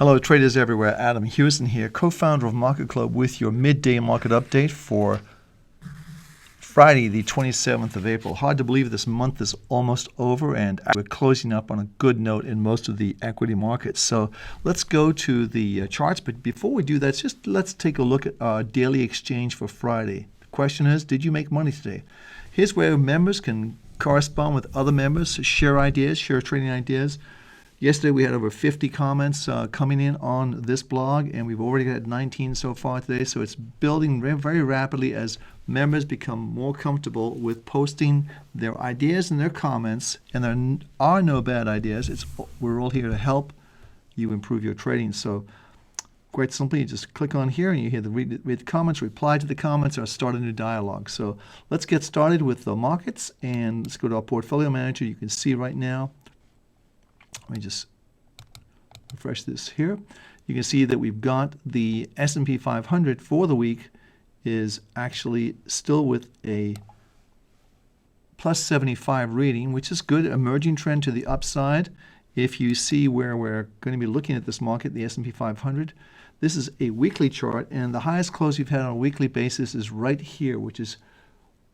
Hello, traders everywhere. Adam Hewison here, co-founder of MarketClub, with your midday market update for Friday, the 27th of April. Hard to believe this month is almost over, and we're closing up on a good note in most of the equity markets. So let's go to the charts. But before we do that, let's take a look at our daily exchange for Friday. The question is, did you make money today? Here's where members can correspond with other members, share ideas, share trading ideas. Yesterday we had over 50 comments coming in on this blog, and we've already got 19 so far today. So it's building very rapidly as members become more comfortable with posting their ideas and their comments. And there are no bad ideas. We're all here to help you improve your trading. So quite simply, you just click on here and you hear read the comments, reply to the comments, or start a new dialogue. So let's get started with the markets, and let's go to our portfolio manager. You can see right now. Let me just refresh this here. You can see that we've got the S&P 500 for the week is actually still with a plus 75 reading, which is good. Emerging trend to the upside. If you see where we're going to be looking at this market, the S&P 500, this is a weekly chart, and the highest close we've had on a weekly basis is right here, which is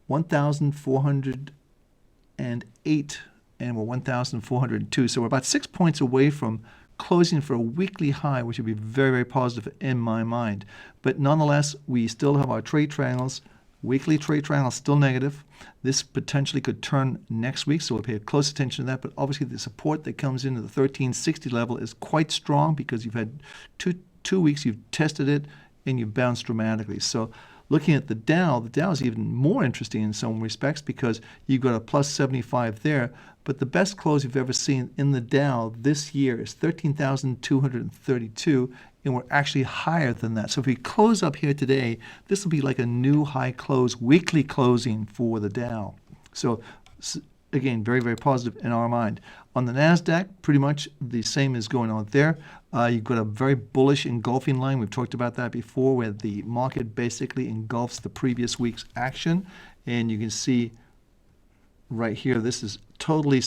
1,408. And we're 1,402. So we're about 6 points away from closing for a weekly high, which would be very positive in my mind. But nonetheless, we still have our trade triangles. Weekly trade triangle still negative. This potentially could turn next week, so we'll pay close attention to that. But obviously the support that comes into the 1360 level is quite strong, because you've had two weeks, you've tested it, and you've bounced dramatically. So looking at the Dow is even more interesting in some respects, because you've got a plus 75 there. But the best close you've ever seen in the Dow this year is 13,232, and we're actually higher than that. So if we close up here today, this will be like a new high close, weekly closing for the Dow. So again, very positive in our mind. On the NASDAQ, pretty much the same is going on there. You've got a very bullish engulfing line. We've talked about that before, where the market basically engulfs the previous week's action. And you can see right here, this is totally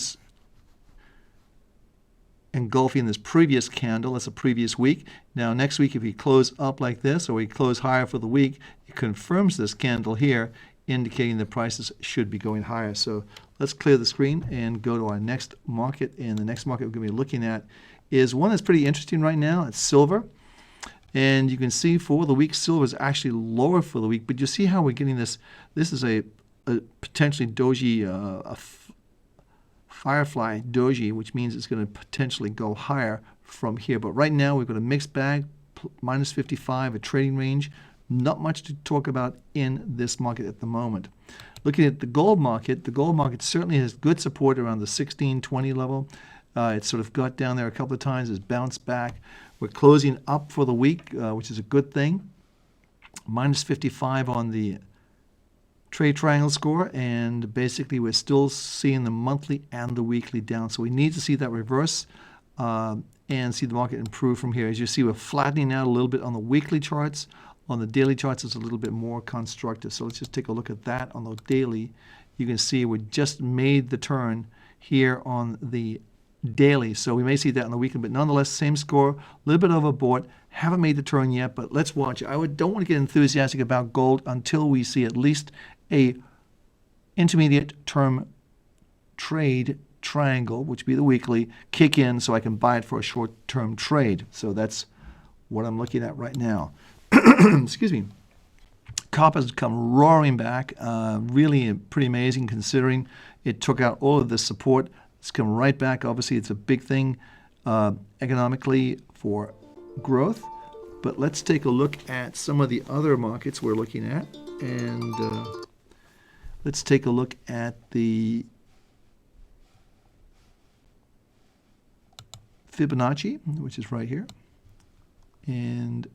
engulfing this previous candle. That's a previous week. Now, next week, if we close up like this, or we close higher for the week, it confirms this candle here, indicating the prices should be going higher. So let's clear the screen and go to our next market. And the next market we're going to be looking at is one that's pretty interesting right now. It's silver. And you can see for the week, silver is actually lower for the week. But you see how we're getting this. This is a potentially doji, a firefly doji, which means it's going to potentially go higher from here. But right now we've got a mixed bag, minus 55, a trading range. Not much to talk about in this market at the moment. Looking at the gold market certainly has good support around the 1620 level. It's sort of got down there a couple of times, has bounced back. We're closing up for the week, which is a good thing. Minus 55 on the trade triangle score, and basically we're still seeing the monthly and the weekly down. So we need to see that reverse and see the market improve from here. As you see, we're flattening out a little bit on the weekly charts. On the daily charts, it's a little bit more constructive. So let's just take a look at that on the daily. You can see we just made the turn here on the daily. So we may see that on the weekly, but nonetheless, same score, a little bit overbought. Haven't made the turn yet, but let's watch. Don't want to get enthusiastic about gold until we see at least a intermediate term trade triangle, which would be the weekly, kick in so I can buy it for a short-term trade. So that's what I'm looking at right now. Excuse me. Copper's come roaring back. Really pretty amazing, considering it took out all of the support. It's come right back. Obviously, it's a big thing economically for growth. But let's take a look at some of the other markets we're looking at. And let's take a look at the Fibonacci, which is right here. And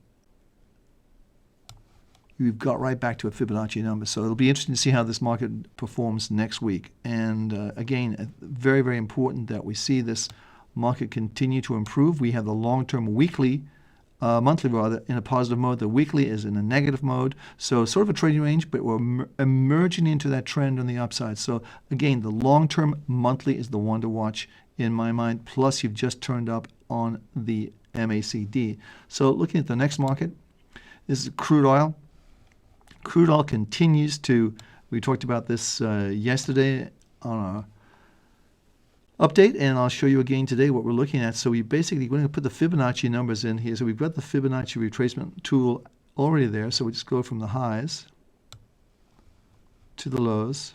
we've got right back to a Fibonacci number. So it'll be interesting to see how this market performs next week. And again, very important that we see this market continue to improve. We have the long-term weekly, monthly rather, in a positive mode. The weekly is in a negative mode. So sort of a trading range, but we're emerging into that trend on the upside. So again, the long-term monthly is the one to watch in my mind. Plus, you've just turned up on the MACD. So looking at the next market, this is crude oil. Crude oil continues to, we talked about this yesterday on our update, and I'll show you again today what we're looking at. So we're going to put the Fibonacci numbers in here. So we've got the Fibonacci retracement tool already there. So we just go from the highs to the lows.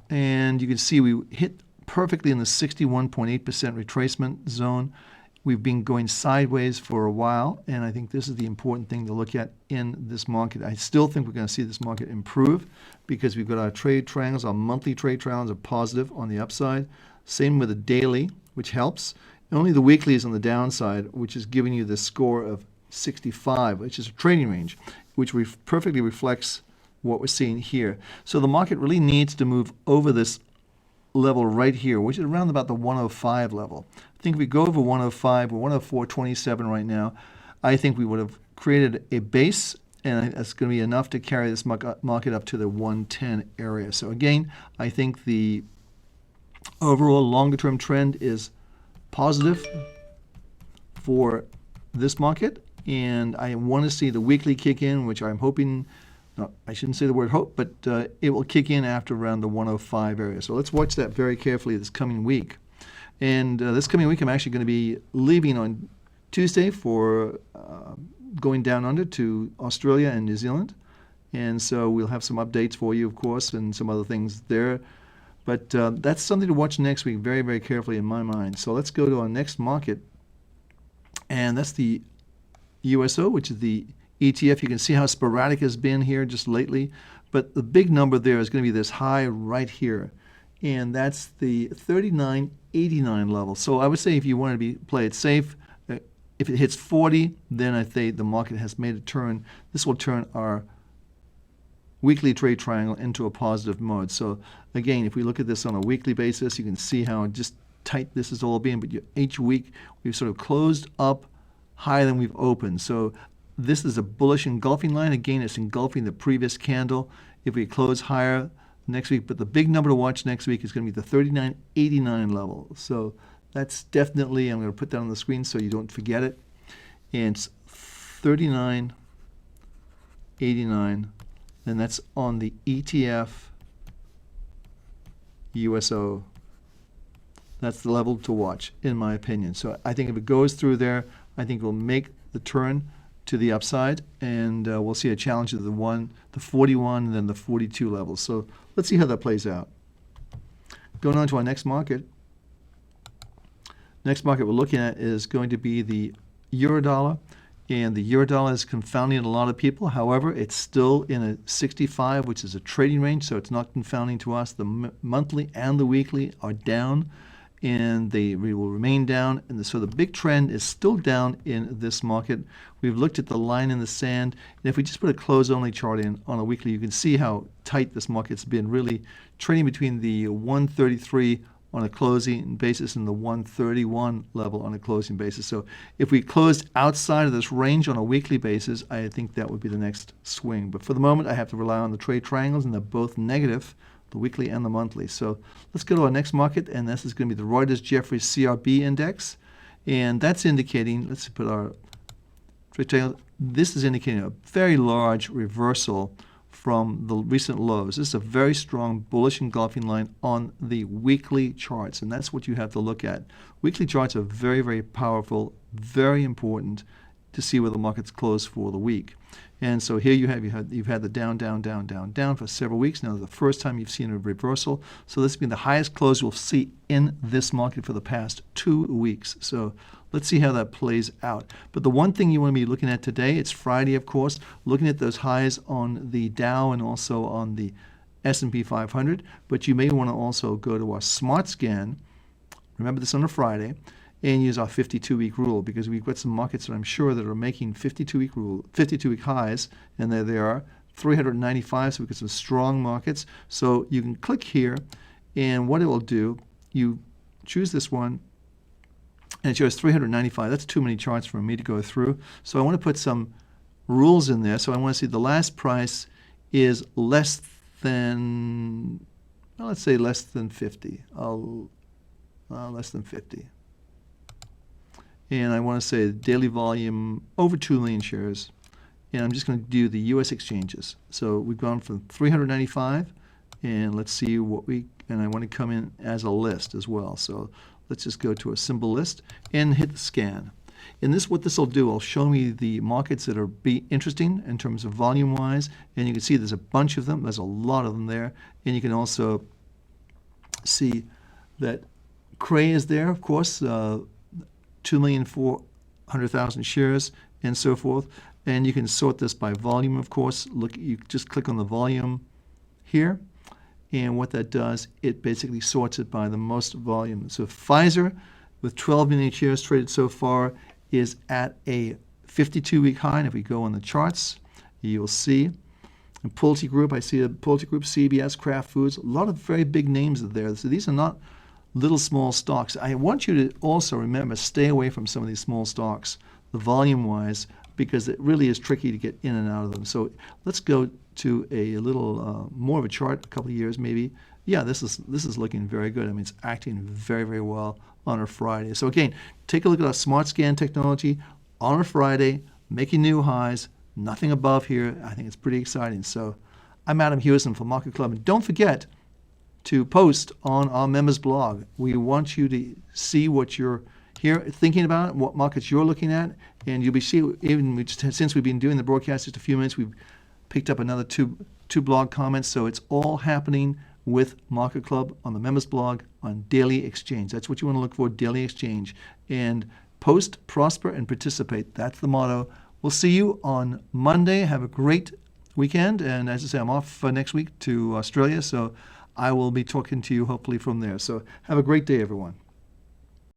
And you can see we hit perfectly in the 61.8% retracement zone. We've been going sideways for a while, and I think this is the important thing to look at in this market. I still think we're going to see this market improve because we've got our trade triangles, our monthly trade triangles are positive on the upside. Same with the daily, which helps. Only the weekly is on the downside, which is giving you the score of 65, which is a trading range, which perfectly reflects what we're seeing here. So the market really needs to move over this level right here, which is around about the 105 level. I think if we go over 105, we're 104.27 right now, I think we would have created a base, and that's going to be enough to carry this market up to the 110 area. So again, I think the overall longer-term trend is positive for this market, and I want to see the weekly kick in, which I'm hoping, no, I shouldn't say the word hope, but it will kick in after around the 105 area. So let's watch that very carefully this coming week. And this coming week, I'm actually going to be leaving on Tuesday for going down under to Australia and New Zealand. And so we'll have some updates for you, of course, and some other things there. But that's something to watch next week very, very carefully in my mind. So let's go to our next market. And that's the USO, which is the ETF. You can see how sporadic it's been here just lately. But the big number there is going to be this high right here. And that's the 39.89 level. So I would say if you want to play it safe, if it hits 40, then I think the market has made a turn. This will turn our weekly trade triangle into a positive mode. So again, if we look at this on a weekly basis, you can see how just tight this is all being. But each week we've sort of closed up higher than we've opened. So this is a bullish engulfing line. Again, it's engulfing the previous candle. If we close higher next week, but the big number to watch next week is going to be the 39.89 level. So that's definitely, I'm going to put that on the screen so you don't forget it. And it's 39.89, and that's on the ETF USO. That's the level to watch, in my opinion. So I think if it goes through there, I think we'll make the turn to the upside, and we'll see a challenge of the 41, and then the 42 levels. So let's see how that plays out. Going on to our next market. Next market we're looking at is going to be the Eurodollar, and the Eurodollar is confounding a lot of people. However, it's still in a 65, which is a trading range, so it's not confounding to us. The monthly and the weekly are down, and they will remain down. And so the big trend is still down in this market. We've looked at the line in the sand, and if we just put a close-only chart in on a weekly, you can see how tight this market's been, really trading between the 133 on a closing basis and the 131 level on a closing basis. So if we closed outside of this range on a weekly basis, I think that would be the next swing. But for the moment, I have to rely on the trade triangles, and they're both negative, the weekly and the monthly. So let's go to our next market, and this is going to be the Reuters-Jeffries CRB index. And that's indicating, let's put our trade triangle, this is indicating a very large reversal from the recent lows. This is a very strong bullish engulfing line on the weekly charts, and that's what you have to look at. Weekly charts are very, very powerful, very important to see where the market's closed for the week. And so here you've had the down, down, down, down, down for several weeks. Now, the first time you've seen a reversal. So this has been the highest close we'll see in this market for the past 2 weeks. So let's see how that plays out. But the one thing you want to be looking at today, it's Friday, of course, looking at those highs on the Dow and also on the S&P 500. But you may want to also go to our Smart Scan. Remember this on a Friday. And use our 52-week rule, because we've got some markets that I'm sure that are making 52-week highs, and there they are, 395. So we've got some strong markets. So you can click here, and what it will do, you choose this one, and it shows 395. That's too many charts for me to go through. So I want to put some rules in there. So I want to see the last price is less than, well, let's say less than 50. I'll less than 50. And I want to say daily volume over 2 million shares. And I'm just going to do the U.S. exchanges. So we've gone from 395, and let's see what and I want to come in as a list as well. So let's just go to a symbol list and hit the scan. And what this will do, will show me the markets that are interesting in terms of volume-wise. And you can see there's a bunch of them. There's a lot of them there. And you can also see that Cray is there, of course, 2,400,000 shares and so forth. And you can sort this by volume, of course. You just click on the volume here. And what that does, it basically sorts it by the most volume. So Pfizer, with 12 million shares traded so far, is at a 52-week high. And if we go on the charts, you'll see. And Pulte Group, I see a Pulte Group, CBS, Kraft Foods, a lot of very big names there. So these are not little small stocks. I want you to also remember, stay away from some of these small stocks, the volume-wise, because it really is tricky to get in and out of them. So let's go to a little more of a chart, a couple of years maybe. Yeah, this is looking very good. I mean, it's acting very, very well on a Friday. So again, take a look at our Smart Scan technology on a Friday, making new highs, nothing above here. I think it's pretty exciting. So I'm Adam Hewison from Market Club. And don't forget to post on our members blog. We want you to see what you're here thinking about, what markets you're looking at, and you'll be even since we've been doing the broadcast just a few minutes, we've picked up another two blog comments. So it's all happening with Market Club on the members blog on DailyXchange. That's what you want to look for, DailyXchange. And post, prosper, and participate. That's the motto. We'll see you on Monday. Have a great weekend. And as I say, I'm off next week to Australia, so I will be talking to you hopefully from there. So have a great day, everyone.